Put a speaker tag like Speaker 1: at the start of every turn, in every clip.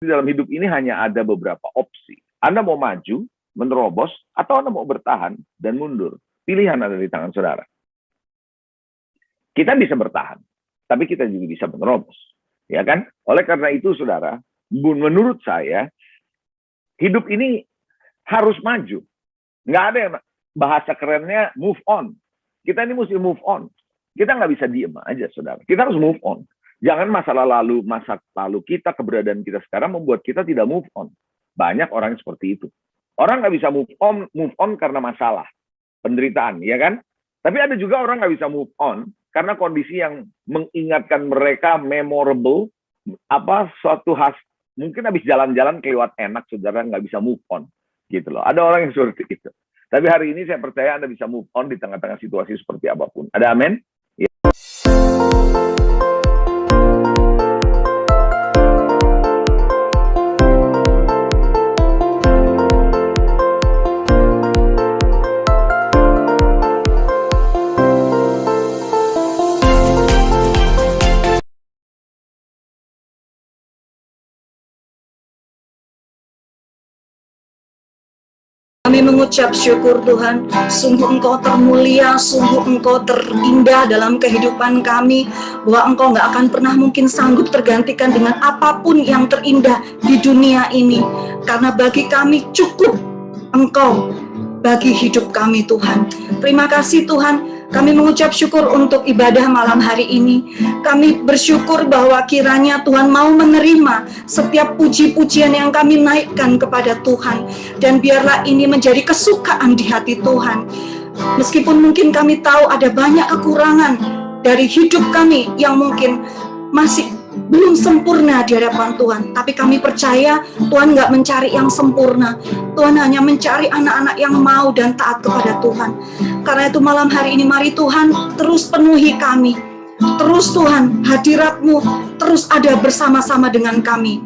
Speaker 1: Di dalam hidup ini hanya ada beberapa opsi. Anda mau maju, menerobos, atau Anda mau bertahan dan mundur. Pilihan ada di tangan saudara. Kita bisa bertahan, tapi kita juga bisa menerobos. Ya kan? Oleh karena itu, saudara, menurut saya, hidup ini harus maju. Nggak ada yang bahasa kerennya move on. Kita ini mesti move on. Kita nggak bisa diem aja, saudara. Kita harus move on. Jangan masa lalu kita, keberadaan kita sekarang membuat kita tidak move on. Banyak orang yang seperti itu. Orang nggak bisa move on karena masalah, penderitaan, ya kan? Tapi ada juga orang nggak bisa move on karena kondisi yang mengingatkan mereka memorable, suatu mungkin habis jalan-jalan kelewat enak, saudara nggak bisa move on, gitu loh. Ada orang yang seperti itu. Tapi hari ini saya percaya Anda bisa move on di tengah-tengah situasi seperti apapun. Ada amin? Ya.
Speaker 2: Kami mengucap syukur Tuhan, sungguh Engkau termulia, sungguh Engkau terindah dalam kehidupan kami, bahwa Engkau nggak akan pernah mungkin sanggup tergantikan dengan apapun yang terindah di dunia ini. Karena bagi kami cukup Engkau bagi hidup kami Tuhan. Terima kasih Tuhan. Kami mengucap syukur untuk ibadah malam hari ini. Kami bersyukur bahwa kiranya Tuhan mau menerima setiap puji-pujian yang kami naikkan kepada Tuhan. Dan biarlah ini menjadi kesukaan di hati Tuhan. Meskipun mungkin kami tahu ada banyak kekurangan dari hidup kami yang mungkin masih belum sempurna di hadapan Tuhan. Tapi kami percaya Tuhan nggak mencari yang sempurna. Tuhan hanya mencari anak-anak yang mau dan taat kepada Tuhan. Karena itu malam hari ini mari Tuhan terus penuhi kami. Terus Tuhan hadirat-Mu terus ada bersama-sama dengan kami.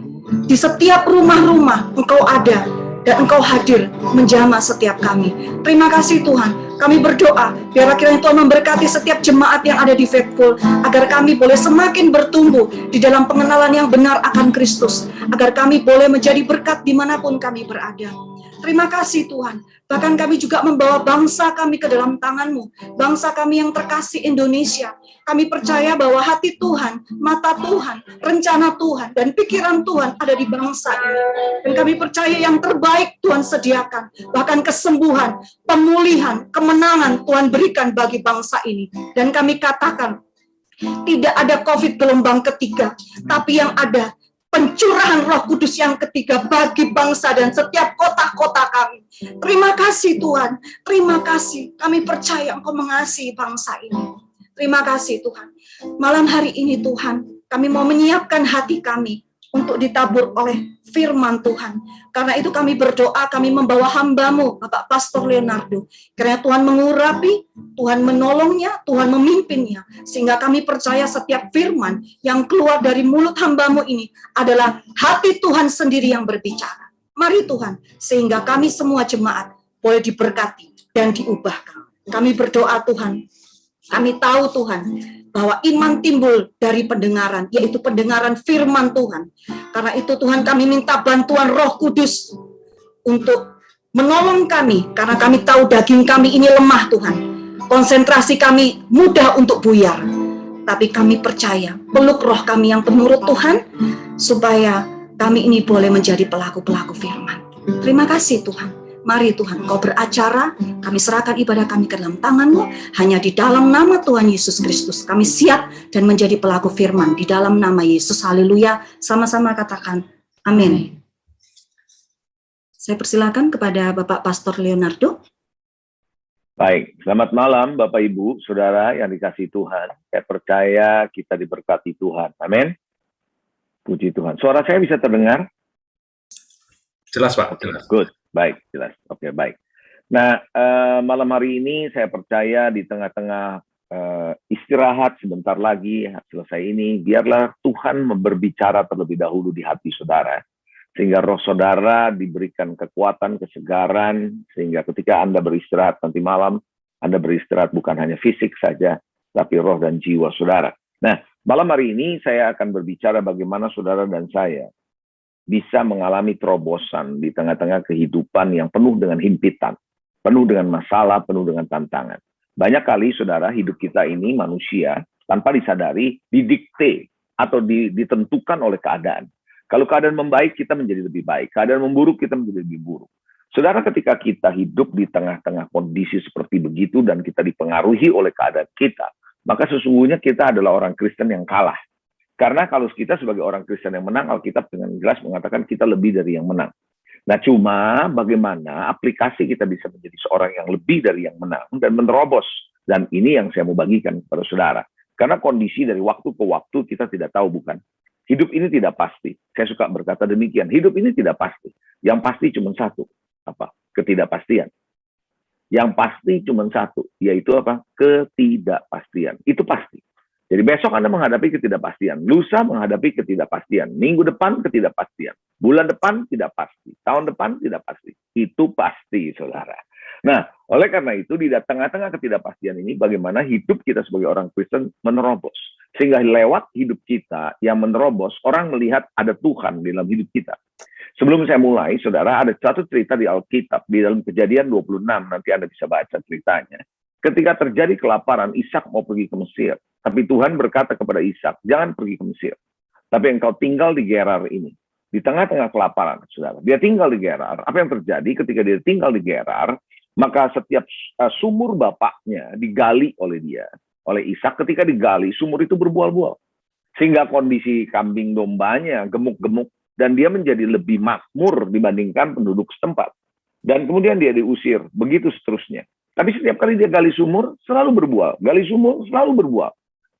Speaker 2: Di setiap rumah-rumah Engkau ada dan Engkau hadir menjamah setiap kami. Terima kasih Tuhan. Kami berdoa, biarlah kiranya Tuhan memberkati setiap jemaat yang ada di Faithful, agar kami boleh semakin bertumbuh di dalam pengenalan yang benar akan Kristus, agar kami boleh menjadi berkat dimanapun kami berada. Terima kasih Tuhan. Bahkan kami juga membawa bangsa kami ke dalam tangan-Mu, bangsa kami yang terkasih Indonesia. Kami percaya bahwa hati Tuhan, mata Tuhan, rencana Tuhan, dan pikiran Tuhan ada di bangsa ini. Dan kami percaya yang terbaik Tuhan sediakan. Bahkan kesembuhan, pemulihan, kemenangan Tuhan berikan bagi bangsa ini. Dan kami katakan, tidak ada COVID gelombang ketiga, tapi yang ada pencurahan Roh Kudus yang ketiga bagi bangsa dan setiap kota-kota kami. Terima kasih Tuhan, terima kasih. Kami percaya Engkau mengasihi bangsa ini. Terima kasih Tuhan. Malam hari ini Tuhan, kami mau menyiapkan hati kami untuk ditabur oleh firman Tuhan. Karena itu kami berdoa, kami membawa hamba-Mu, Bapak Pastor Leonardo. Kiranya Tuhan mengurapi, Tuhan menolongnya, Tuhan memimpinnya. Sehingga kami percaya setiap firman yang keluar dari mulut hamba-Mu ini adalah hati Tuhan sendiri yang berbicara. Mari Tuhan, sehingga kami semua jemaat boleh diberkati dan diubahkan. Kami berdoa Tuhan, kami tahu Tuhan, bahwa iman timbul dari pendengaran, yaitu pendengaran firman Tuhan. Karena itu Tuhan kami minta bantuan Roh Kudus untuk menolong kami, karena kami tahu daging kami ini lemah Tuhan. Konsentrasi kami mudah untuk buyar. Tapi kami percaya, peluk roh kami yang penurut Tuhan, supaya kami ini boleh menjadi pelaku-pelaku firman. Terima kasih Tuhan. Mari Tuhan, Kau beracara, kami serahkan ibadah kami ke dalam tangan-Mu, hanya di dalam nama Tuhan Yesus Kristus. Kami siap dan menjadi pelaku firman di dalam nama Yesus. Haleluya. Sama-sama katakan, amin. Saya persilakan kepada Bapak Pastor Leonardo.
Speaker 1: Baik, selamat malam Bapak Ibu, Saudara yang dikasihi Tuhan. Saya percaya kita diberkati Tuhan. Amin. Puji Tuhan. Suara saya bisa terdengar?
Speaker 3: Jelas Pak, jelas.
Speaker 1: Good. Baik, jelas. Oke, baik. Nah, malam hari ini saya percaya di tengah-tengah istirahat sebentar lagi, selesai ini, biarlah Tuhan berbicara terlebih dahulu di hati saudara. Sehingga roh saudara diberikan kekuatan, kesegaran, sehingga ketika Anda beristirahat nanti malam, Anda beristirahat bukan hanya fisik saja, tapi roh dan jiwa saudara. Nah, malam hari ini saya akan berbicara bagaimana saudara dan saya bisa mengalami terobosan di tengah-tengah kehidupan yang penuh dengan himpitan, penuh dengan masalah, penuh dengan tantangan. Banyak kali, saudara, hidup kita ini manusia tanpa disadari didikte atau ditentukan oleh keadaan. Kalau keadaan membaik, kita menjadi lebih baik. Keadaan memburuk, kita menjadi lebih buruk. Saudara, ketika kita hidup di tengah-tengah kondisi seperti begitu dan kita dipengaruhi oleh keadaan kita, maka sesungguhnya kita adalah orang Kristen yang kalah. Karena kalau kita sebagai orang Kristen yang menang, Alkitab dengan jelas mengatakan kita lebih dari yang menang. Nah, cuma bagaimana aplikasi kita bisa menjadi seorang yang lebih dari yang menang dan menerobos. Dan ini yang saya mau bagikan kepada saudara. Karena kondisi dari waktu ke waktu kita tidak tahu, bukan? Hidup ini tidak pasti. Saya suka berkata demikian. Hidup ini tidak pasti. Yang pasti cuma satu. Apa? Ketidakpastian. Yang pasti cuma satu. Yaitu apa? Ketidakpastian. Itu pasti. Jadi besok Anda menghadapi ketidakpastian. Lusa menghadapi ketidakpastian. Minggu depan ketidakpastian. Bulan depan tidak pasti. Tahun depan tidak pasti. Itu pasti, saudara. Nah, oleh karena itu, di tengah-tengah ketidakpastian ini, bagaimana hidup kita sebagai orang Kristen menerobos. Sehingga lewat hidup kita yang menerobos, orang melihat ada Tuhan di dalam hidup kita. Sebelum saya mulai, saudara, ada satu cerita di Alkitab, di dalam Kejadian 26, nanti Anda bisa baca ceritanya. Ketika terjadi kelaparan, Ishak mau pergi ke Mesir. Tapi Tuhan berkata kepada Ishak, jangan pergi ke Mesir. Tapi engkau tinggal di Gerar ini. Di tengah-tengah kelaparan, saudara. Dia tinggal di Gerar. Apa yang terjadi ketika dia tinggal di Gerar? Maka setiap sumur bapaknya digali oleh dia, oleh Ishak. Ketika digali, sumur itu berbual-bual. Sehingga kondisi kambing dombanya gemuk-gemuk, dan dia menjadi lebih makmur dibandingkan penduduk setempat. Dan kemudian dia diusir, begitu seterusnya. Tapi setiap kali dia gali sumur, selalu berbual. Gali sumur, selalu berbual.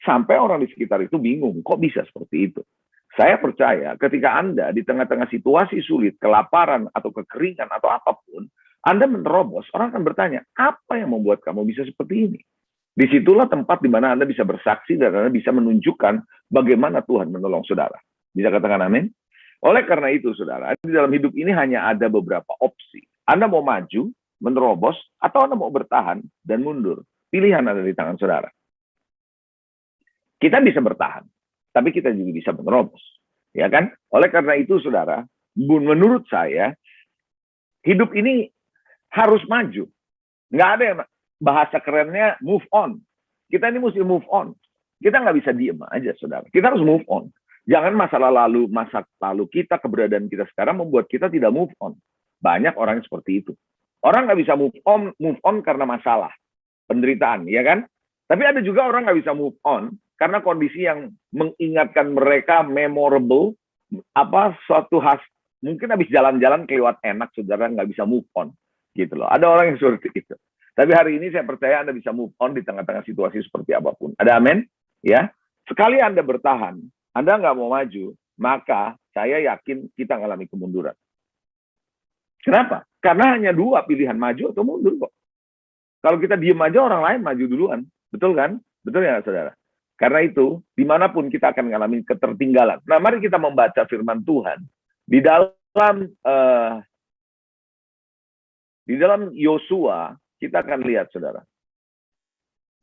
Speaker 1: Sampai orang di sekitar itu bingung, kok bisa seperti itu? Saya percaya ketika Anda di tengah-tengah situasi sulit, kelaparan, atau kekeringan, atau apapun, Anda menerobos, orang akan bertanya, apa yang membuat kamu bisa seperti ini? Disitulah tempat di mana Anda bisa bersaksi dan Anda bisa menunjukkan bagaimana Tuhan menolong saudara. Bisa katakan amin? Oleh karena itu, saudara, di dalam hidup ini hanya ada beberapa opsi. Anda mau maju, menerobos, atau Anda mau bertahan dan mundur. Pilihan ada di tangan saudara. Kita bisa bertahan, tapi kita juga bisa menerobos. Ya kan? Oleh karena itu, saudara, menurut saya, hidup ini harus maju. Nggak ada yang bahasa kerennya move on. Kita ini mesti move on. Kita nggak bisa diem aja, saudara. Kita harus move on. Jangan masa lalu kita, keberadaan kita sekarang membuat kita tidak move on. Banyak orang yang seperti itu. Orang nggak bisa move on karena masalah, penderitaan, ya kan? Tapi ada juga orang nggak bisa move on karena kondisi yang mengingatkan mereka memorable, suatu mungkin habis jalan-jalan kelewat enak, saudara nggak bisa move on. Gitu loh. Ada orang yang seperti itu. Tapi hari ini saya percaya Anda bisa move on di tengah-tengah situasi seperti apapun. Ada amin? Ya. Sekali Anda bertahan, Anda nggak mau maju, maka saya yakin kita mengalami kemunduran. Kenapa? Karena hanya dua pilihan, maju atau mundur kok. Kalau kita diem aja, orang lain maju duluan. Betul kan? Betul ya, saudara? Karena itu, dimanapun kita akan mengalami ketertinggalan. Nah, mari kita membaca firman Tuhan. Di dalam Yosua, kita akan lihat, saudara.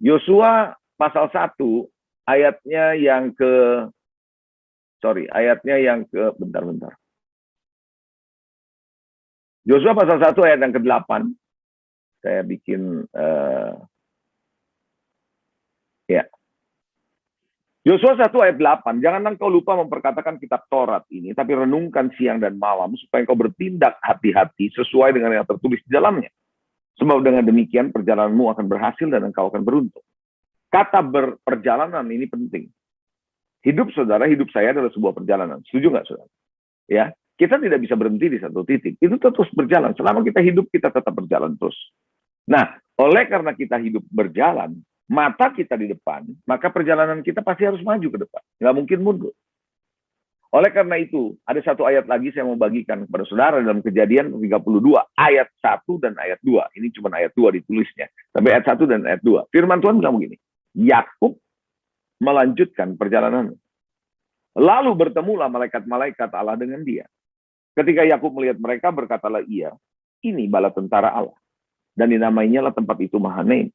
Speaker 1: Yosua pasal 1, ayatnya yang ke, bentar. Yosua pasal 1 ayat yang ke-8. Saya bikin, ya. Yosua 1 ayat 8. Jangan engkau lupa memperkatakan kitab Taurat ini, tapi renungkan siang dan malam, supaya engkau bertindak hati-hati sesuai dengan yang tertulis di dalamnya. Sebab dengan demikian perjalananmu akan berhasil dan engkau akan beruntung. Kata perjalanan ini penting. Hidup saudara, hidup saya adalah sebuah perjalanan. Setuju nggak, saudara? Ya, kita tidak bisa berhenti di satu titik. Itu terus berjalan. Selama kita hidup, kita tetap berjalan terus. Nah, oleh karena kita hidup berjalan, mata kita di depan, maka perjalanan kita pasti harus maju ke depan. Nggak mungkin mundur. Oleh karena itu, ada satu ayat lagi saya mau bagikan kepada saudara dalam Kejadian 32, ayat 1 dan ayat 2. Ini cuma ayat 2 ditulisnya. Tapi ayat 1 dan ayat 2. Firman Tuhan bilang begini, Yakub melanjutkan perjalanannya. Lalu bertemulah malaikat-malaikat Allah dengan dia. Ketika Yakub melihat mereka, berkatalah ia, ini bala tentara Allah. Dan dinamainya lah tempat itu Mahanaim.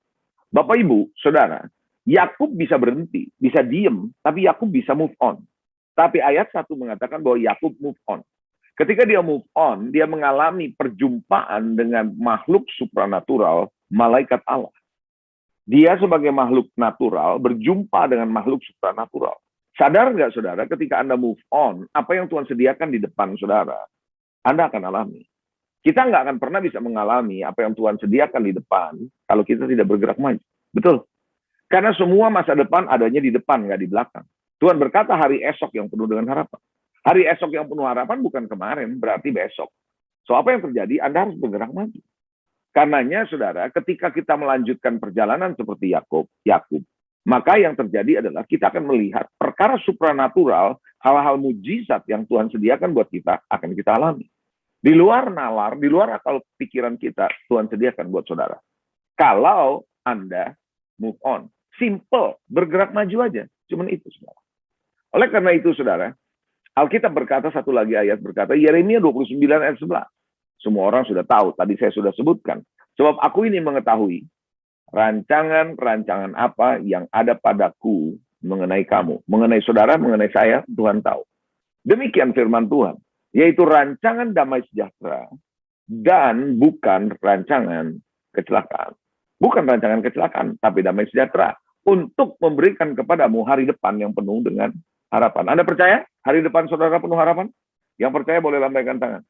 Speaker 1: Bapak Ibu, saudara, Yakub bisa berhenti, bisa diem, tapi Yakub bisa move on. Tapi ayat 1 mengatakan bahwa Yakub move on. Ketika dia move on, dia mengalami perjumpaan dengan makhluk supranatural, malaikat Allah. Dia sebagai makhluk natural berjumpa dengan makhluk supranatural. Sadar nggak saudara, ketika Anda move on, apa yang Tuhan sediakan di depan saudara, Anda akan alami. Kita nggak akan pernah bisa mengalami apa yang Tuhan sediakan di depan kalau kita tidak bergerak maju. Betul. Karena semua masa depan adanya di depan, nggak di belakang. Tuhan berkata hari esok yang penuh dengan harapan. Hari esok yang penuh harapan bukan kemarin, berarti besok. So, apa yang terjadi? Anda harus bergerak maju. Karenanya, saudara, ketika kita melanjutkan perjalanan seperti Yakub, maka yang terjadi adalah kita akan melihat perkara supranatural, hal-hal mujizat yang Tuhan sediakan buat kita, akan kita alami. Di luar nalar, di luar akal pikiran kita, Tuhan sediakan buat saudara. Kalau Anda move on. Simple, bergerak maju aja. Cuman itu, saudara. Oleh karena itu, saudara, Alkitab berkata, satu lagi ayat berkata, Yeremia 29 ayat 11. Semua orang sudah tahu, tadi saya sudah sebutkan. Sebab aku ini mengetahui rancangan-rancangan apa yang ada padaku mengenai kamu. Mengenai saudara, mengenai saya, Tuhan tahu. Demikian firman Tuhan. Yaitu rancangan damai sejahtera dan bukan rancangan kecelakaan. Bukan rancangan kecelakaan, tapi damai sejahtera. Untuk memberikan kepadamu hari depan yang penuh dengan harapan. Anda percaya hari depan saudara penuh harapan? Yang percaya boleh lambaikan tangan.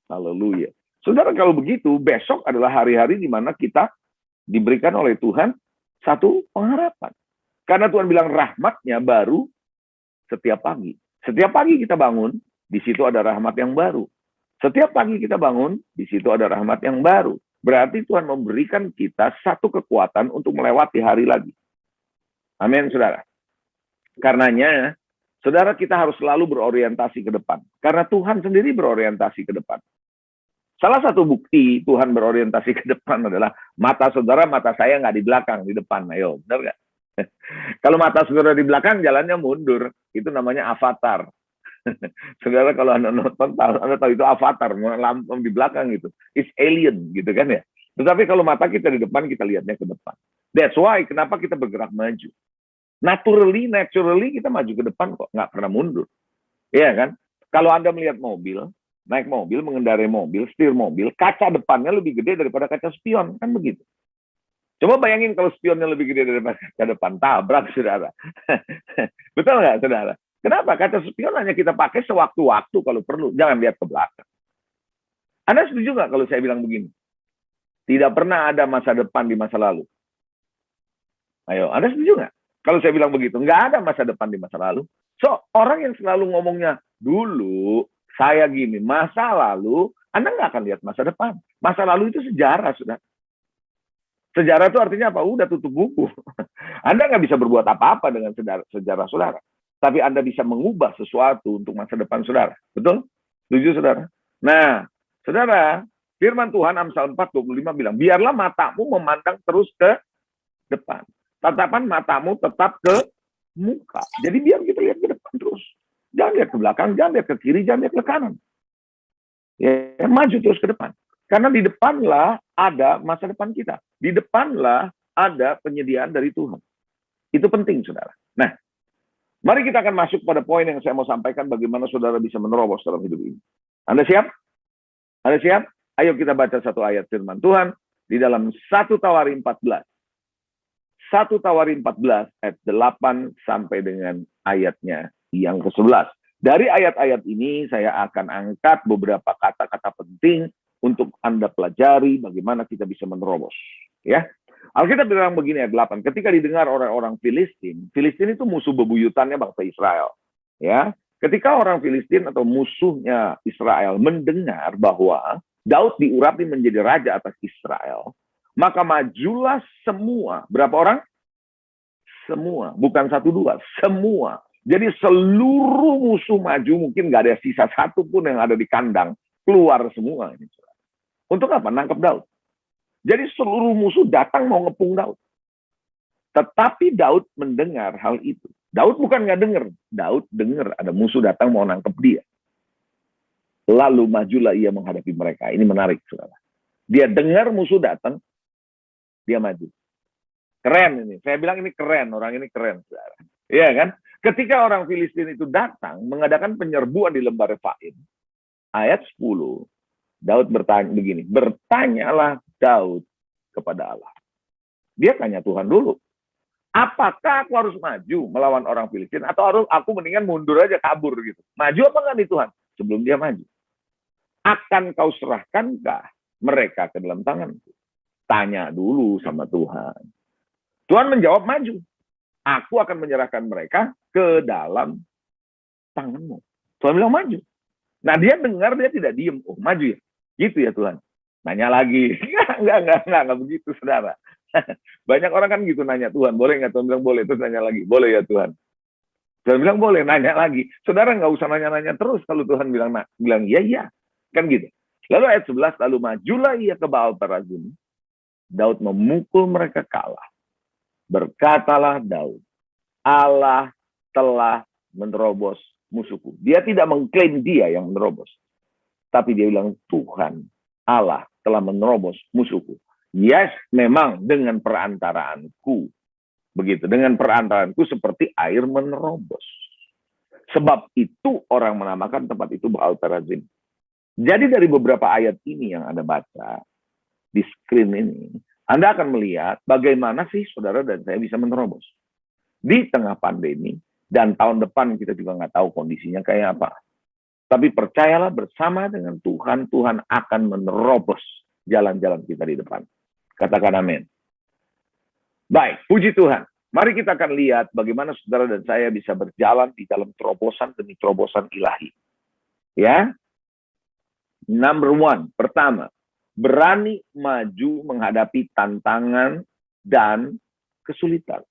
Speaker 1: Haleluya. Saudara, kalau begitu, besok adalah hari-hari di mana kita diberikan oleh Tuhan satu pengharapan. Karena Tuhan bilang rahmatnya baru setiap pagi. Setiap pagi kita bangun, di situ ada rahmat yang baru. Setiap pagi kita bangun, di situ ada rahmat yang baru. Berarti Tuhan memberikan kita satu kekuatan untuk melewati hari lagi. Amin, saudara. Karenanya, saudara, kita harus selalu berorientasi ke depan. Karena Tuhan sendiri berorientasi ke depan. Salah satu bukti Tuhan berorientasi ke depan adalah mata saudara, mata saya nggak di belakang, di depan. Ayo, benar nggak? Kalau mata saudara di belakang, jalannya mundur. Itu namanya avatar. Saudara, kalau Anda nonton, Anda tahu itu avatar, lampu di belakang gitu. It's alien, gitu kan ya. Tetapi kalau mata kita di depan, kita lihatnya ke depan. That's why, kenapa kita bergerak maju. Naturally kita maju ke depan kok, nggak pernah mundur. Iya kan? Kalau Anda melihat mobil, naik mobil, mengendarai mobil, setir mobil, kaca depannya lebih gede daripada kaca spion, kan begitu. Coba bayangin kalau spionnya lebih gede daripada kaca depan, tabrak, saudara. Betul nggak, saudara? Kenapa? Kaca spion hanya kita pakai sewaktu-waktu kalau perlu, jangan lihat ke belakang. Anda setuju nggak kalau saya bilang begini? Tidak pernah ada masa depan di masa lalu. Ayo, Anda setuju nggak? Kalau saya bilang begitu, nggak ada masa depan di masa lalu. So, orang yang selalu ngomongnya, dulu, saya gini, masa lalu, Anda nggak akan lihat masa depan. Masa lalu itu sejarah, sudah. Sejarah itu artinya apa? Udah tutup buku. Anda nggak bisa berbuat apa-apa dengan sejarah saudara. Tapi Anda bisa mengubah sesuatu untuk masa depan saudara. Betul? Setuju, saudara? Nah, saudara, firman Tuhan Amsal 4:25 bilang, biarlah matamu memandang terus ke depan. Tatapan matamu tetap ke muka. Jadi biar kita lihat ke depan terus. Jangan lihat ke belakang, jangan lihat ke kiri, jangan lihat ke kanan. Ya, maju terus ke depan. Karena di depanlah ada masa depan kita. Di depanlah ada penyediaan dari Tuhan. Itu penting, saudara. Nah, mari kita akan masuk pada poin yang saya mau sampaikan bagaimana saudara bisa menerobos dalam hidup ini. Anda siap? Anda siap? Ayo kita baca satu ayat firman Tuhan di dalam 1 Tawari 14. 1 Tawari 14 ayat 8 sampai dengan ayatnya yang ke-11. Dari ayat-ayat ini saya akan angkat beberapa kata-kata penting untuk Anda pelajari bagaimana kita bisa menerobos. Ya, Alkitab bilang begini ayat 8. Ketika didengar oleh orang Filistin, Filistin itu musuh bebuyutannya bangsa Israel. Ya, ketika orang Filistin atau musuhnya Israel mendengar bahwa Daud diurapi menjadi raja atas Israel, maka majulah semua. Berapa orang? Semua. Bukan 1, 2. Semua. Jadi seluruh musuh maju, mungkin nggak ada sisa satu pun yang ada di kandang. Keluar semua. Untuk apa? Nangkep Daud. Jadi seluruh musuh datang mau ngepung Daud. Tetapi Daud mendengar hal itu. Daud bukan nggak dengar. Daud dengar ada musuh datang mau nangkep dia. Lalu majulah ia menghadapi mereka. Ini menarik, saudara. Dia dengar musuh datang, dia maju. Keren ini. Saya bilang ini keren. Orang ini keren, saudara. Iya kan? Ketika orang Filistin itu datang mengadakan penyerbuan di lembah Refaim, ayat 10, Daud bertanya begini, bertanyalah Daud kepada Allah. Dia tanya Tuhan dulu, apakah aku harus maju melawan orang Filistin atau harus aku mendingan mundur aja kabur gitu. Maju apa enggak nih Tuhan? Sebelum dia maju. Akan kau serahkankah mereka ke dalam tanganku? Tanya dulu sama Tuhan. Tuhan menjawab maju. Aku akan menyerahkan mereka ke dalam tanganmu. Tuhan bilang maju. Nah dia dengar, dia tidak diem. Oh maju ya? Gitu ya Tuhan. Nanya lagi. Enggak begitu saudara. Banyak orang kan gitu nanya Tuhan, boleh nggak? Tuhan bilang boleh, terus nanya lagi, boleh ya Tuhan. Tuhan bilang boleh, nanya lagi. Saudara nggak usah nanya-nanya terus kalau Tuhan bilang iya, kan gitu. Lalu ayat 11, lalu majulah ia ke Baal Perazim. Daud memukul mereka kalah. Berkatalah Daud, Allah telah menerobos musuhku. Dia tidak mengklaim dia yang menerobos. Tapi dia bilang, Tuhan, Allah telah menerobos musuhku. Yes, memang dengan perantaraanku. Begitu, dengan perantaraanku seperti air menerobos. Sebab itu orang menamakan tempat itu Baal Perazim. Jadi dari beberapa ayat ini yang Anda baca di screen ini, Anda akan melihat bagaimana sih saudara dan saya bisa menerobos. Di tengah pandemi, dan tahun depan kita juga nggak tahu kondisinya kayak apa. Tapi percayalah bersama dengan Tuhan, Tuhan akan menerobos jalan-jalan kita di depan. Katakan amin. Baik, puji Tuhan. Mari kita akan lihat bagaimana saudara dan saya bisa berjalan di dalam terobosan demi terobosan ilahi. Ya. Number one, pertama, berani maju menghadapi tantangan dan kesulitan.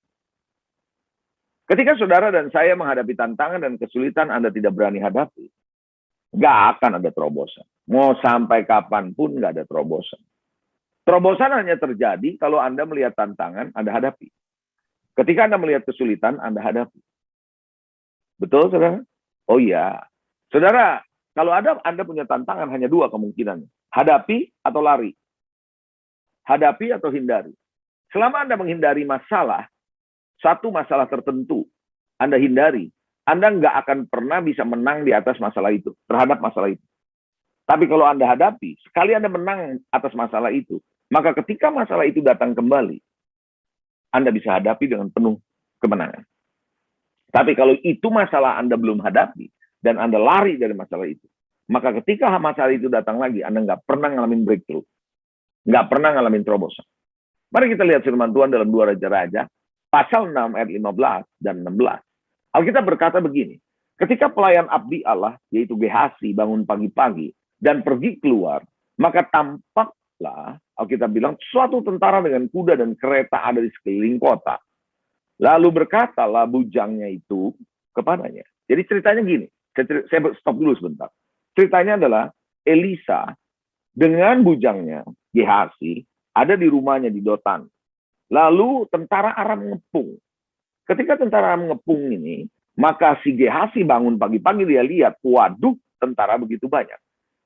Speaker 1: Ketika saudara dan saya menghadapi tantangan dan kesulitan Anda tidak berani hadapi, nggak akan ada terobosan. Mau sampai kapanpun nggak ada terobosan. Terobosan hanya terjadi kalau Anda melihat tantangan, Anda hadapi. Ketika Anda melihat kesulitan, Anda hadapi. Betul, saudara? Oh iya. Saudara, kalau Anda punya tantangan, hanya dua kemungkinan. Hadapi atau lari. Hadapi atau hindari. Selama Anda menghindari masalah, satu masalah tertentu, Anda hindari, Anda nggak akan pernah bisa menang di atas masalah itu, terhadap masalah itu. Tapi kalau Anda hadapi, sekali Anda menang atas masalah itu, maka ketika masalah itu datang kembali, Anda bisa hadapi dengan penuh kemenangan. Tapi kalau itu masalah Anda belum hadapi, dan Anda lari dari masalah itu, maka ketika masalah itu datang lagi, Anda nggak pernah ngalamin breakthrough. Nggak pernah ngalamin terobosan. Mari kita lihat firman Tuhan dalam 2 Raja-Raja, pasal 6 ayat 15 dan 16. Alkitab berkata begini, ketika pelayan abdi Allah, yaitu Gehasi, bangun pagi-pagi, dan pergi keluar, maka tampaklah, Alkitab bilang, suatu tentara dengan kuda dan kereta ada di sekeliling kota. Lalu berkatalah bujangnya itu kepadanya. Jadi ceritanya gini, saya stop dulu sebentar. Ceritanya adalah Elisa dengan bujangnya, Gehasi, ada di rumahnya di Dotan. Lalu tentara Aram ngepung. Ketika tentara Aram ngepung ini, maka si Gehasi bangun pagi-pagi, dia lihat, waduh, tentara begitu banyak.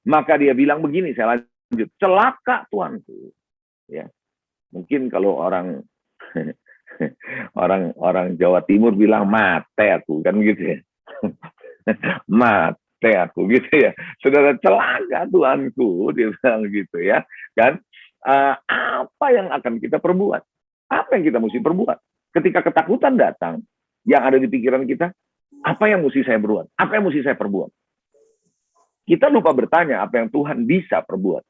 Speaker 1: Maka dia bilang begini, saya lanjut, celaka tuanku. Ya, mungkin kalau orang Jawa Timur bilang mate aku, kan gitu ya. Mate aku gitu ya. Saudara, celaka tuanku, dia bilang gitu ya. Kan apa yang akan kita perbuat? Apa yang kita mesti perbuat? Ketika ketakutan datang, yang ada di pikiran kita, apa yang mesti saya perbuat? Apa yang mesti saya perbuat? Kita lupa bertanya apa yang Tuhan bisa perbuat.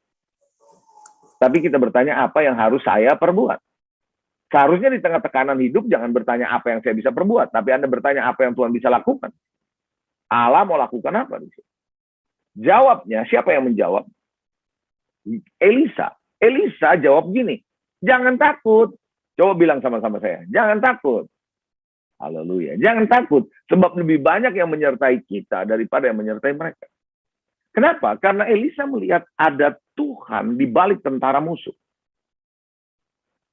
Speaker 1: Tapi kita bertanya apa yang harus saya perbuat. Seharusnya di tengah tekanan hidup, jangan bertanya apa yang saya bisa perbuat. Tapi Anda bertanya apa yang Tuhan bisa lakukan. Allah mau lakukan apa? Jawabnya, siapa yang menjawab? Elisa. Elisa jawab gini, jangan takut. Coba bilang sama-sama saya, jangan takut. Haleluya, jangan takut. Sebab lebih banyak yang menyertai kita daripada yang menyertai mereka. Kenapa? Karena Elisa melihat ada Tuhan di balik tentara musuh.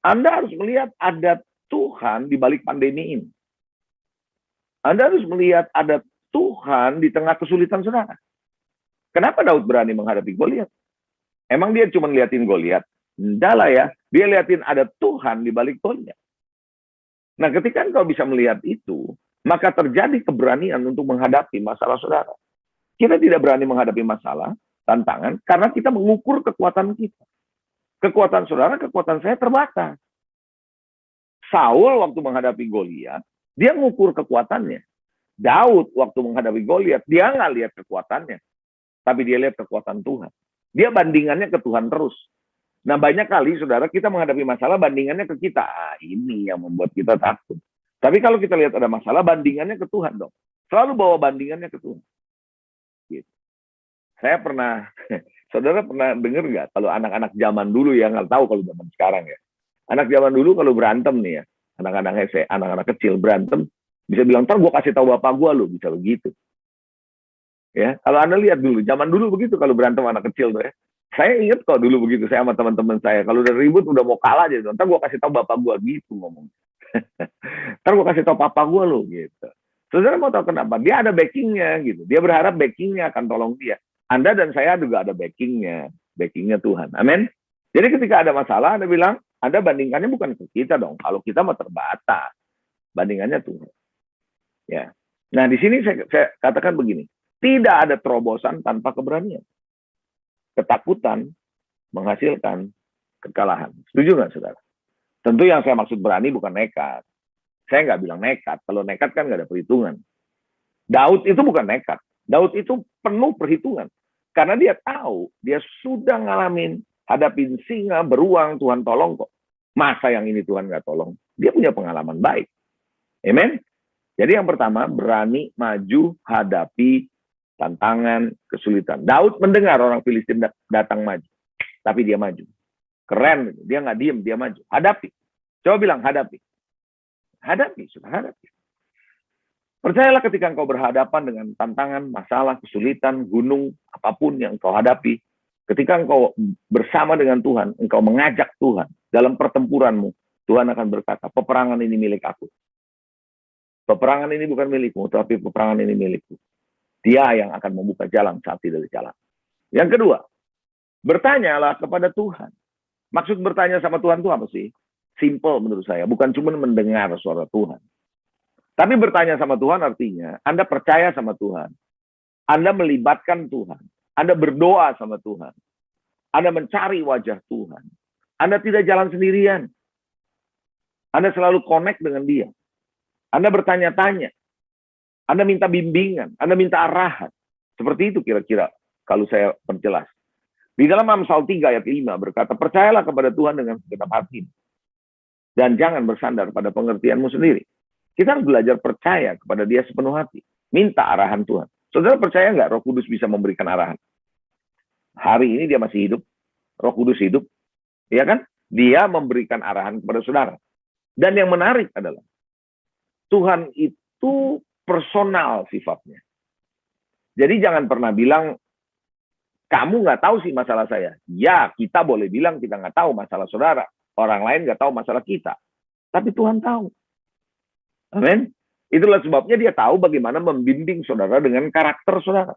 Speaker 1: Anda harus melihat ada Tuhan di balik pandemi ini. Anda harus melihat ada Tuhan di tengah kesulitan saudara. Kenapa Daud berani menghadapi Goliat? Emang dia cuma liatin Goliat? Enggak lah ya. Dia liatin ada Tuhan di balik Goliat. Nah, ketika engkau bisa melihat itu, maka terjadi keberanian untuk menghadapi masalah saudara. Kita tidak berani menghadapi masalah tantangan karena kita mengukur kekuatan kita. Kekuatan saudara, kekuatan saya terbatas. Saul waktu menghadapi Goliat, dia mengukur kekuatannya. Daud waktu menghadapi Goliat, dia nggak lihat kekuatannya, tapi dia lihat kekuatan Tuhan. Dia bandingannya ke Tuhan terus. Nah, banyak kali saudara kita menghadapi masalah bandingannya ke kita. Ini yang membuat kita takut. Tapi kalau kita lihat ada masalah, bandingannya ke Tuhan dong. Selalu bawa bandingannya ke Tuhan. Gitu. Saya pernah, saudara pernah dengar nggak kalau anak-anak zaman dulu ya, nggak tahu kalau zaman sekarang ya. Anak zaman dulu kalau berantem nih ya, anak-anak kecil berantem, bisa bilang, ntar gue kasih tahu bapak gue loh, bisa begitu. Ya, kalau Anda lihat dulu, zaman dulu begitu kalau berantem anak kecil tuh ya. Saya ingat kok dulu begitu, saya sama teman-teman saya. Kalau udah ribut, udah mau kalah aja. Ntar gue kasih tahu bapak gue gitu ngomong. Ntar gue kasih tahu papa gue loh gitu. Saudara mau tahu kenapa? Dia ada backingnya gitu. Dia berharap backingnya akan tolong dia. Anda dan saya juga ada backingnya Tuhan. Amin. Jadi ketika ada masalah, Anda bilang, Anda bandingkannya bukan ke kita dong. Kalau kita mah terbatas, bandingannya Tuhan. Ya. Nah di sini saya katakan begini, tidak ada terobosan tanpa keberanian. Ketakutan menghasilkan kekalahan. Setuju nggak, saudara? Tentu yang saya maksud berani bukan nekat. Saya nggak bilang nekat. Kalau nekat kan nggak ada perhitungan. Daud itu bukan nekat. Daud itu penuh perhitungan. Karena dia tahu, dia sudah ngalamin, hadapin singa, beruang, Tuhan tolong kok. Masa yang ini Tuhan nggak tolong? Dia punya pengalaman baik. Amen? Jadi yang pertama, berani maju hadapi tantangan, kesulitan. Daud mendengar orang Filistin datang maju. Tapi dia maju. Keren. Dia nggak diem, dia maju. Hadapi. Coba bilang, hadapi. Hadapi, sudah hadapi. Percayalah ketika engkau berhadapan dengan tantangan, masalah, kesulitan, gunung, apapun yang engkau hadapi. Ketika engkau bersama dengan Tuhan, engkau mengajak Tuhan dalam pertempuranmu, Tuhan akan berkata, peperangan ini milik aku. Peperangan ini bukan milikmu, tapi peperangan ini milikku. Dia yang akan membuka jalan saat tidak ada jalan. Yang kedua, bertanyalah kepada Tuhan. Maksud bertanya sama Tuhan itu apa sih? Simple menurut saya. Bukan cuma mendengar suara Tuhan. Tapi bertanya sama Tuhan artinya, Anda percaya sama Tuhan. Anda melibatkan Tuhan. Anda berdoa sama Tuhan. Anda mencari wajah Tuhan. Anda tidak jalan sendirian. Anda selalu connect dengan dia. Anda bertanya-tanya. Anda minta bimbingan, Anda minta arahan. Seperti itu kira-kira kalau saya perjelas. Di dalam Amsal 3 ayat 5 berkata, percayalah kepada Tuhan dengan segenap hati. Dan jangan bersandar pada pengertianmu sendiri. Kita harus belajar percaya kepada dia sepenuh hati. Minta arahan Tuhan. Saudara percaya nggak Roh Kudus bisa memberikan arahan? Hari ini dia masih hidup. Roh Kudus hidup. Ya kan? Dia memberikan arahan kepada saudara. Dan yang menarik adalah, Tuhan itu personal sifatnya. Jadi jangan pernah bilang, kamu nggak tahu sih masalah saya. Ya, kita boleh bilang kita nggak tahu masalah saudara. Orang lain nggak tahu masalah kita. Tapi Tuhan tahu. Amin. Itulah sebabnya dia tahu bagaimana membimbing saudara dengan karakter saudara.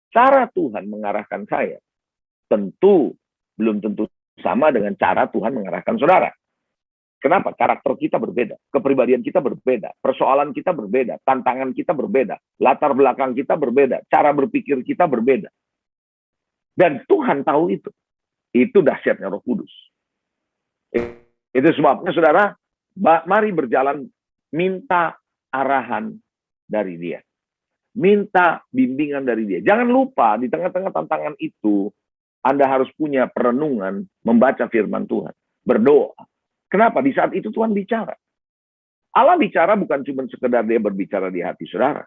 Speaker 1: Cara Tuhan mengarahkan saya, tentu belum tentu sama dengan cara Tuhan mengarahkan saudara. Kenapa? Karakter kita berbeda, kepribadian kita berbeda, persoalan kita berbeda, tantangan kita berbeda, latar belakang kita berbeda, cara berpikir kita berbeda. Dan Tuhan tahu itu. Itu dahsyatnya Roh Kudus. Itu sebabnya saudara, mari berjalan minta arahan dari dia. Minta bimbingan dari dia. Jangan lupa di tengah-tengah tantangan itu, Anda harus punya perenungan, membaca firman Tuhan, berdoa. Kenapa? Di saat itu Tuhan bicara. Allah bicara bukan cuma sekedar dia berbicara di hati saudara.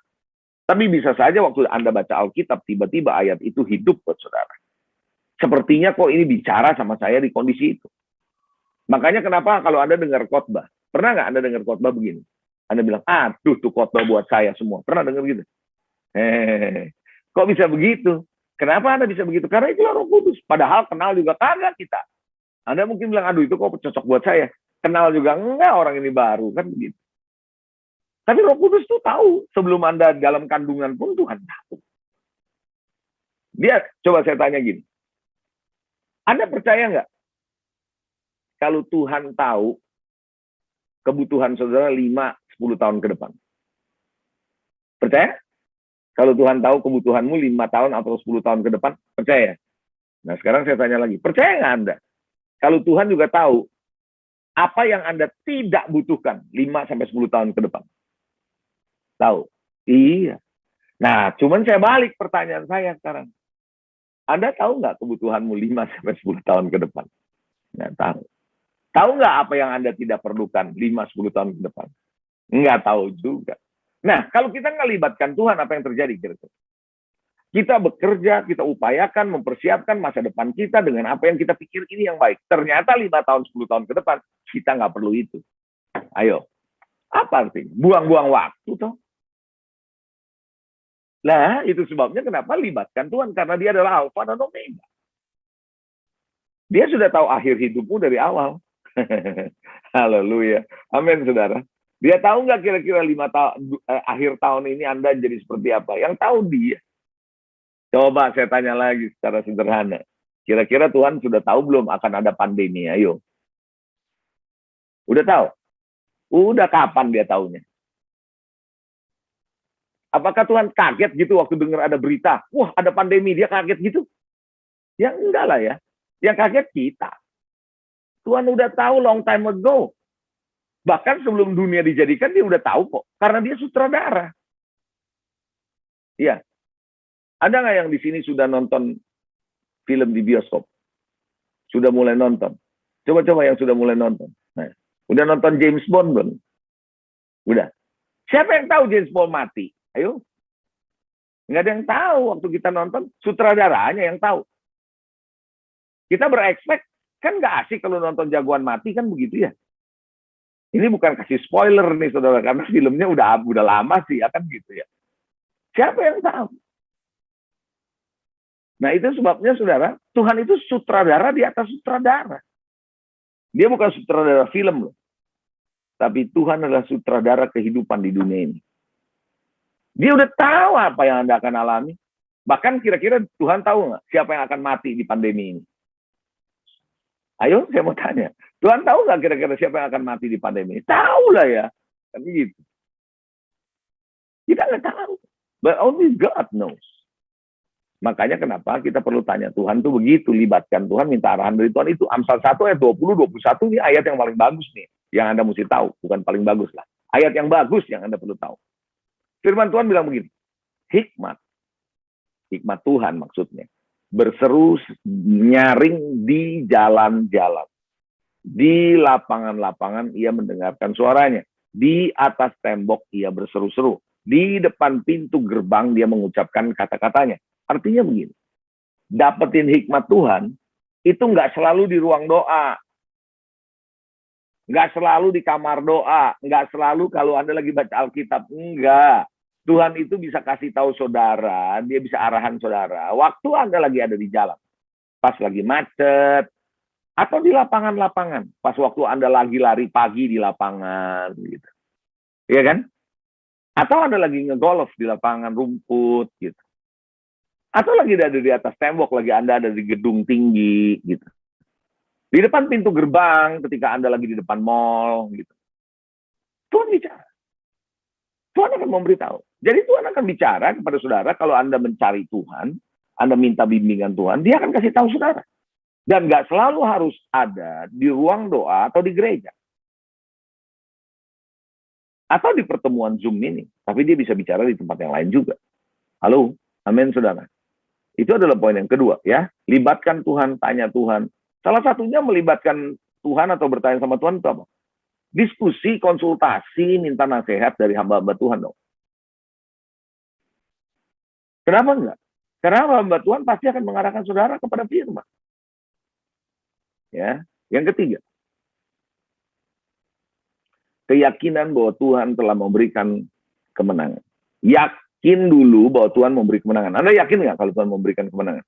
Speaker 1: Tapi bisa saja waktu Anda baca Alkitab, tiba-tiba ayat itu hidup buat saudara. Sepertinya kok ini bicara sama saya di kondisi itu. Makanya kenapa kalau Anda dengar khotbah, pernah nggak Anda dengar khotbah begini? Anda bilang, aduh tuh khotbah buat saya semua. Pernah dengar gitu? Kok bisa begitu? Kenapa Anda bisa begitu? Karena itulah Roh Kudus. Padahal kenal juga kagak kita. Anda mungkin bilang, aduh itu kok cocok buat saya. Kenal juga enggak, orang ini baru. Kan begitu. Tapi Roh Kudus tuh tahu. Sebelum Anda dalam kandungan pun Tuhan tahu. Dia, coba saya tanya gini. Anda percaya nggak? Kalau Tuhan tahu kebutuhan saudara 5-10 tahun ke depan. Percaya? Kalau Tuhan tahu kebutuhanmu 5 tahun atau 10 tahun ke depan, percaya? Nah, sekarang saya tanya lagi, percaya nggak Anda? Kalau Tuhan juga tahu apa yang Anda tidak butuhkan 5-10 tahun ke depan. Tahu? Iya. Nah, cuman saya balik pertanyaan saya sekarang. Anda tahu nggak kebutuhanmu 5-10 tahun ke depan? Nggak tahu. Tahu nggak apa yang Anda tidak perlukan 5-10 tahun ke depan? Nggak tahu juga. Nah, kalau kita nggak libatkan Tuhan, apa yang terjadi kira-kira? Kita bekerja, kita upayakan, mempersiapkan masa depan kita dengan apa yang kita pikir ini yang baik. Ternyata 5 tahun, 10 tahun ke depan, kita nggak perlu itu. Ayo, apa artinya? Buang-buang waktu toh. Nah, itu sebabnya kenapa libatkan Tuhan. Karena dia adalah Alfa dan Omega. Dia sudah tahu akhir hidupmu dari awal. Haleluya. Amin, saudara. Dia tahu nggak kira-kira akhir tahun ini Anda jadi seperti apa? Yang tahu dia. Coba saya tanya lagi secara sederhana. Kira-kira Tuhan sudah tahu belum akan ada pandemi? Ayo. Udah tahu? Udah kapan dia tahunya? Apakah Tuhan kaget gitu waktu dengar ada berita? Wah, ada pandemi, dia kaget gitu? Ya enggak lah ya. Yang kaget kita. Tuhan udah tahu long time ago. Bahkan sebelum dunia dijadikan, dia udah tahu kok. Karena dia sutradara. Iya. Ada nggak yang di sini sudah nonton film di bioskop? Sudah mulai nonton? Coba-coba yang sudah mulai nonton. Nah, udah nonton James Bond belum? Udah. Siapa yang tahu James Bond mati? Ayo. Nggak ada yang tahu waktu kita nonton. Sutradaranya yang tahu. Kita berekspek, kan nggak asik kalau nonton jagoan mati, kan begitu ya. Ini bukan kasih spoiler nih, saudara, karena filmnya udah lama sih, ya kan gitu ya. Siapa yang tahu? Nah, itu sebabnya, saudara, Tuhan itu sutradara di atas sutradara. Dia bukan sutradara film loh. Tapi Tuhan adalah sutradara kehidupan di dunia ini. Dia udah tahu apa yang Anda akan alami. Bahkan kira-kira Tuhan tahu nggak siapa yang akan mati di pandemi ini? Ayo, saya mau tanya. Tuhan tahu nggak kira-kira siapa yang akan mati di pandemi ini? Tahu lah ya. Kan gitu. Kita nggak tahu. But only God knows. Makanya kenapa kita perlu tanya Tuhan tuh begitu, libatkan Tuhan, minta arahan dari Tuhan. Itu Amsal 1 ayat 20-21 ini ayat yang paling bagus nih. Yang Anda mesti tahu, bukan paling bagus lah. Ayat yang bagus yang Anda perlu tahu. Firman Tuhan bilang begini, hikmat Tuhan maksudnya, berseru nyaring di jalan-jalan. Di lapangan-lapangan ia mendengarkan suaranya. Di atas tembok ia berseru-seru. Di depan pintu gerbang dia mengucapkan kata-katanya. Artinya begini, dapetin hikmat Tuhan, itu nggak selalu di ruang doa. Nggak selalu di kamar doa. Nggak selalu kalau Anda lagi baca Alkitab. Enggak. Tuhan itu bisa kasih tahu saudara, dia bisa arahan saudara. Waktu Anda lagi ada di jalan, pas lagi macet, atau di lapangan-lapangan, pas waktu Anda lagi lari pagi di lapangan, gitu. Iya kan? Atau Anda lagi ngegolf di lapangan rumput, gitu. Atau lagi ada di atas tembok, lagi Anda ada di gedung tinggi, gitu. Di depan pintu gerbang, ketika Anda lagi di depan mall, gitu. Tuhan bicara. Tuhan akan memberitahu. Jadi Tuhan akan bicara kepada saudara, kalau Anda mencari Tuhan, Anda minta bimbingan Tuhan, dia akan kasih tahu saudara. Dan nggak selalu harus ada di ruang doa atau di gereja. Atau di pertemuan Zoom ini. Tapi dia bisa bicara di tempat yang lain juga. Halo, amin saudara. Itu adalah poin yang kedua ya. Libatkan Tuhan, tanya Tuhan. Salah satunya melibatkan Tuhan atau bertanya sama Tuhan itu apa? Diskusi, konsultasi, minta nasihat dari hamba-hamba Tuhan dong. Kenapa enggak? Karena hamba Tuhan pasti akan mengarahkan saudara kepada firman. Ya, yang ketiga, keyakinan bahwa Tuhan telah memberikan kemenangan. Yakin dulu bahwa Tuhan memberi kemenangan. Anda yakin nggak kalau Tuhan memberikan kemenangan?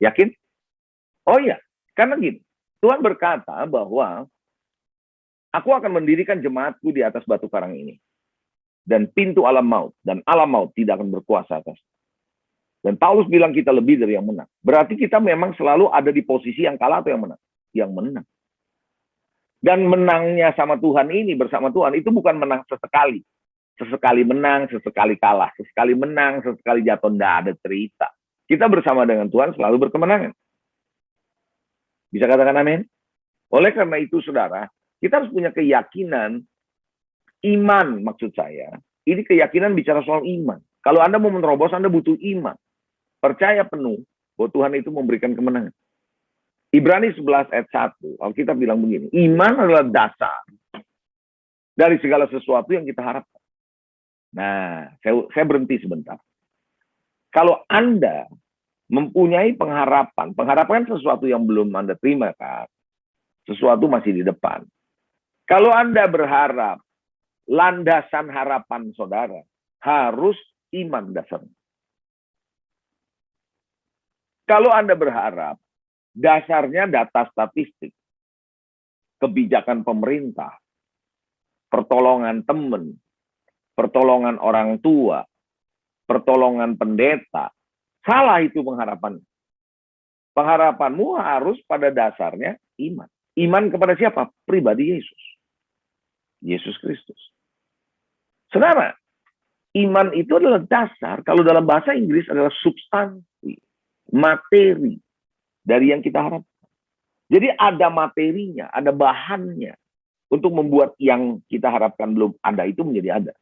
Speaker 1: Yakin? Oh iya, karena gini, Tuhan berkata bahwa aku akan mendirikan jemaatku di atas batu karang ini. Dan pintu alam maut. Dan alam maut tidak akan berkuasa atas. Dan Paulus bilang kita lebih dari yang menang. Berarti kita memang selalu ada di posisi yang kalah atau yang menang? Yang menang. Dan menangnya sama Tuhan ini, bersama Tuhan, itu bukan menang sesekali. Sesekali menang, sesekali kalah. Sesekali menang, sesekali jatuh. Tidak ada cerita. Kita bersama dengan Tuhan selalu berkemenangan. Bisa katakan amin? Oleh karena itu, saudara, kita harus punya keyakinan, iman maksud saya. Ini keyakinan bicara soal iman. Kalau Anda mau menerobos, Anda butuh iman. Percaya penuh bahwa Tuhan itu memberikan kemenangan. Ibrani 11 ayat 1, Alkitab bilang begini, iman adalah dasar dari segala sesuatu yang kita harapkan. Nah, saya berhenti sebentar. Kalau Anda mempunyai pengharapan, pengharapan sesuatu yang belum Anda terima, kan? Sesuatu masih di depan. Kalau Anda berharap, landasan harapan saudara harus iman dasarnya. Kalau Anda berharap, dasarnya data statistik, kebijakan pemerintah, pertolongan teman, pertolongan orang tua, pertolongan pendeta, salah itu pengharapan. Pengharapanmu harus pada dasarnya iman. Iman kepada siapa? Pribadi Yesus. Yesus Kristus. Saudara, iman itu adalah dasar. Kalau dalam bahasa Inggris adalah substansi, materi dari yang kita harapkan. Jadi ada materinya, ada bahannya untuk membuat yang kita harapkan belum ada itu menjadi ada.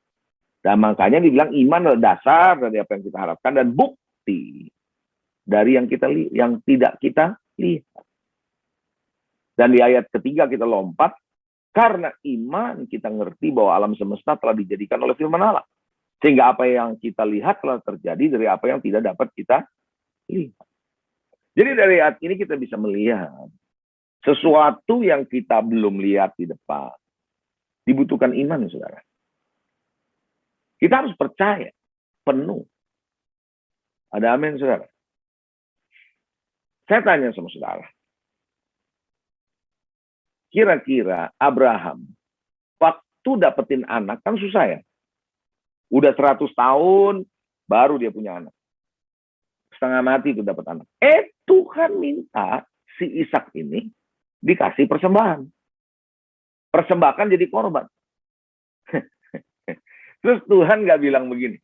Speaker 1: Dan makanya dibilang iman adalah dasar dari apa yang kita harapkan dan bukti dari yang tidak kita lihat. Dan di ayat ketiga kita lompat, karena iman kita ngerti bahwa alam semesta telah dijadikan oleh firman Allah. Sehingga apa yang kita lihat telah terjadi dari apa yang tidak dapat kita lihat. Jadi dari ayat ini kita bisa melihat sesuatu yang kita belum lihat di depan. Dibutuhkan iman, saudara. Kita harus percaya penuh. Ada amin, saudara. Saya tanya sama saudara. Kira-kira Abraham waktu dapetin anak kan susah ya. Udah 100 tahun baru dia punya anak. Setengah mati itu dapat anak. Tuhan minta si Ishak ini dikasih persembahan. Persembahkan jadi korban. Terus Tuhan nggak bilang begini.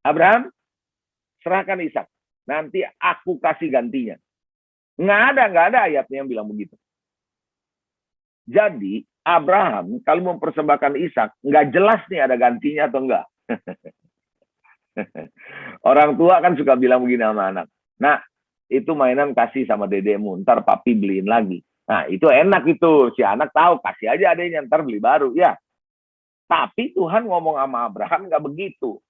Speaker 1: Abraham, serahkan Ishak. Nanti aku kasih gantinya. Nggak ada ayatnya yang bilang begitu. Jadi Abraham kalau mempersembahkan Ishak, nggak jelas nih ada gantinya atau enggak. Orang tua kan suka bilang begini sama anak. Nah, itu mainan kasih sama dedekmu, ntar papi beliin lagi. Nah, itu enak itu. Si anak tahu, kasih aja adanya, ntar beli baru. Ya. Tapi Tuhan ngomong sama Abraham nggak begitu.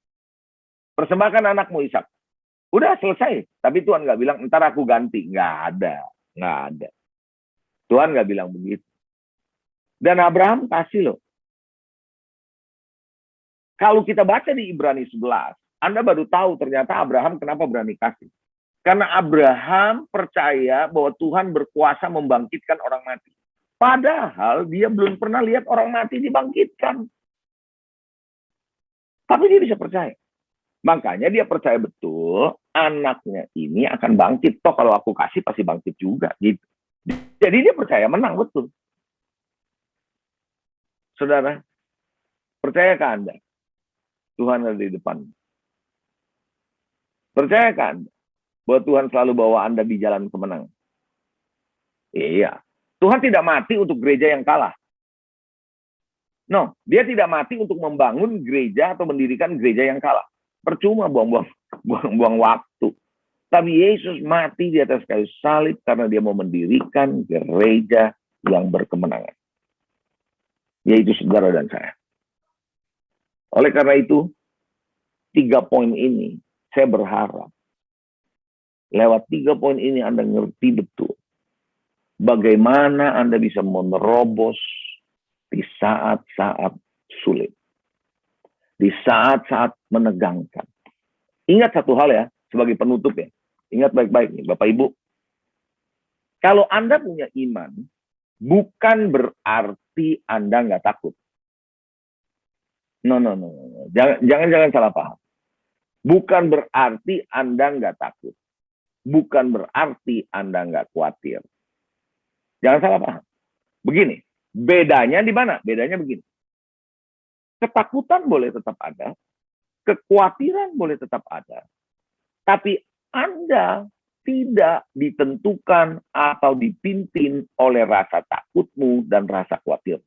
Speaker 1: Persembahkan anakmu Ishak. Udah selesai. Tapi Tuhan nggak bilang, ntar aku ganti. Nggak ada. Tuhan nggak bilang begitu. Dan Abraham kasih loh. Kalau kita baca di Ibrani 11, Anda baru tahu ternyata Abraham kenapa berani kasih. Karena Abraham percaya bahwa Tuhan berkuasa membangkitkan orang mati. Padahal dia belum pernah lihat orang mati dibangkitkan. Tapi dia bisa percaya. Makanya dia percaya betul anaknya ini akan bangkit. Toh kalau aku kasih pasti bangkit juga. Gitu. Jadi dia percaya menang betul. Saudara, percayakah Anda? Tuhan ada di depan. Percayakah Anda bahwa Tuhan selalu bawa Anda di jalan kemenangan? Iya. Tuhan tidak mati untuk gereja yang kalah. No, dia tidak mati untuk membangun gereja atau mendirikan gereja yang kalah. Percuma buang-buang waktu. Tapi Yesus mati di atas kayu salib karena dia mau mendirikan gereja yang berkemenangan. Yaitu saudara dan saya. Oleh karena itu, 3 poin ini, saya berharap, lewat 3 poin ini Anda ngerti betul, bagaimana Anda bisa menerobos di saat-saat sulit. Di saat-saat menegangkan. Ingat satu hal ya, sebagai penutup ya. Ingat baik-baik nih, Bapak Ibu. Kalau Anda punya iman, bukan berarti Anda nggak takut. No. Jangan salah paham. Bukan berarti Anda nggak takut. Bukan berarti Anda nggak khawatir. Jangan salah paham. Begini, bedanya di mana? Bedanya begini. Ketakutan boleh tetap ada. Kekhawatiran boleh tetap ada. Tapi Anda tidak ditentukan atau dipimpin oleh rasa takutmu dan rasa khawatir.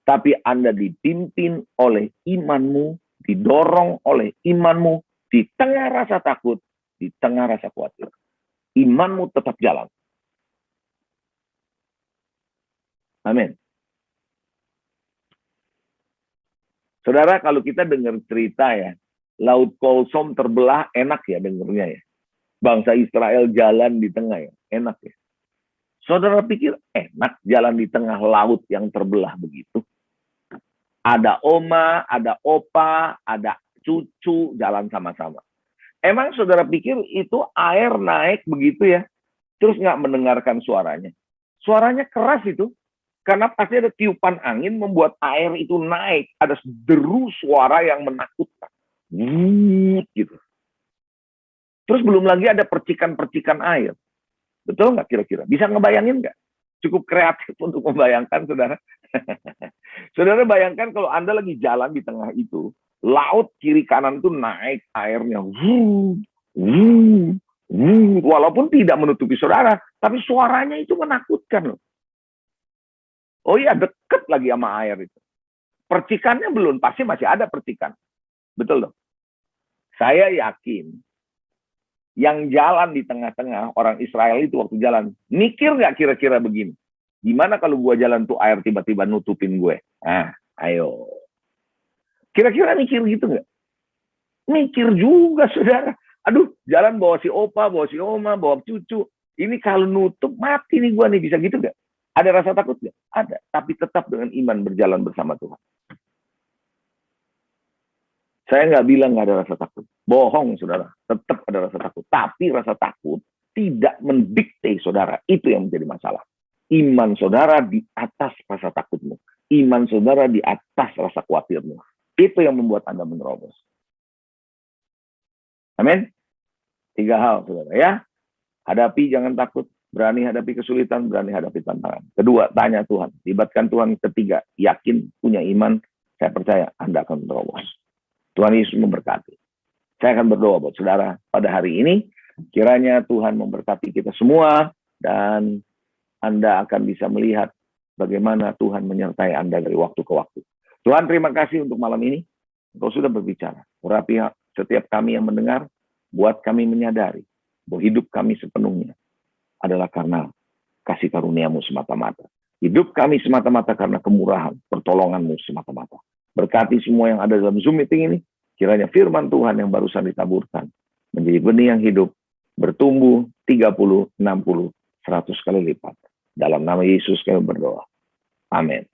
Speaker 1: Tapi Anda dipimpin oleh imanmu, didorong oleh imanmu di tengah rasa takut, di tengah rasa khawatir. Imanmu tetap jalan. Amin. Saudara, kalau kita dengar cerita ya, Laut Kolsom terbelah, enak ya dengernya ya. Bangsa Israel jalan di tengah ya, enak ya. Saudara pikir enak jalan di tengah laut yang terbelah begitu? Ada oma, ada opa, ada cucu jalan sama-sama. Emang saudara pikir itu air naik begitu ya? Terus nggak mendengarkan suaranya? Suaranya keras itu. Karena pasti ada tiupan angin membuat air itu naik. Ada deru suara yang menakutkan. Gitu. Terus belum lagi ada percikan-percikan air. Betul nggak kira-kira? Bisa ngebayangin nggak? Cukup kreatif untuk membayangkan, saudara. Saudara bayangkan kalau Anda lagi jalan di tengah itu, laut kiri kanan itu naik airnya. Walaupun tidak menutupi saudara, tapi suaranya itu menakutkan loh. Oh iya, deket lagi sama air itu. Percikannya belum, pasti masih ada percikan. Betul loh. Saya yakin yang jalan di tengah-tengah orang Israel itu waktu jalan, mikir nggak kira-kira begini? Gimana kalau gua jalan tuh air tiba-tiba nutupin gue? Nah, ayo. Kira-kira mikir gitu nggak? Mikir juga, saudara. Aduh, jalan bawa si opa, bawa si oma, bawa cucu. Ini kalau nutup, mati nih gua nih. Bisa gitu nggak? Ada rasa takut nggak? Ada. Tapi tetap dengan iman berjalan bersama Tuhan. Saya nggak bilang nggak ada rasa takut. Bohong, saudara. Tetap ada rasa takut. Tapi rasa takut tidak mendikte saudara. Itu yang menjadi masalah. Iman saudara di atas rasa takutmu. Iman saudara di atas rasa khawatirmu. Itu yang membuat Anda menerobos. Amin. 3 hal, saudara ya. Hadapi, jangan takut. Berani hadapi kesulitan, berani hadapi tantangan. Kedua, tanya Tuhan. Libatkan Tuhan. Ketiga, yakin, punya iman. Saya percaya Anda akan menerobos. Tuhan Yesus memberkati. Saya akan berdoa buat saudara pada hari ini. Kiranya Tuhan memberkati kita semua. Dan Anda akan bisa melihat bagaimana Tuhan menyertai Anda dari waktu ke waktu. Tuhan, terima kasih untuk malam ini. Engkau sudah berbicara. Urapi setiap kami yang mendengar. Buat kami menyadari bahwa hidup kami sepenuhnya adalah karena kasih karunia-Mu semata-mata. Hidup kami semata-mata karena kemurahan, pertolongan-Mu semata-mata. Berkati semua yang ada dalam Zoom meeting ini, kiranya firman Tuhan yang barusan ditaburkan menjadi benih yang hidup, bertumbuh 30, 60, 100 kali lipat. Dalam nama Yesus kami berdoa. Amin.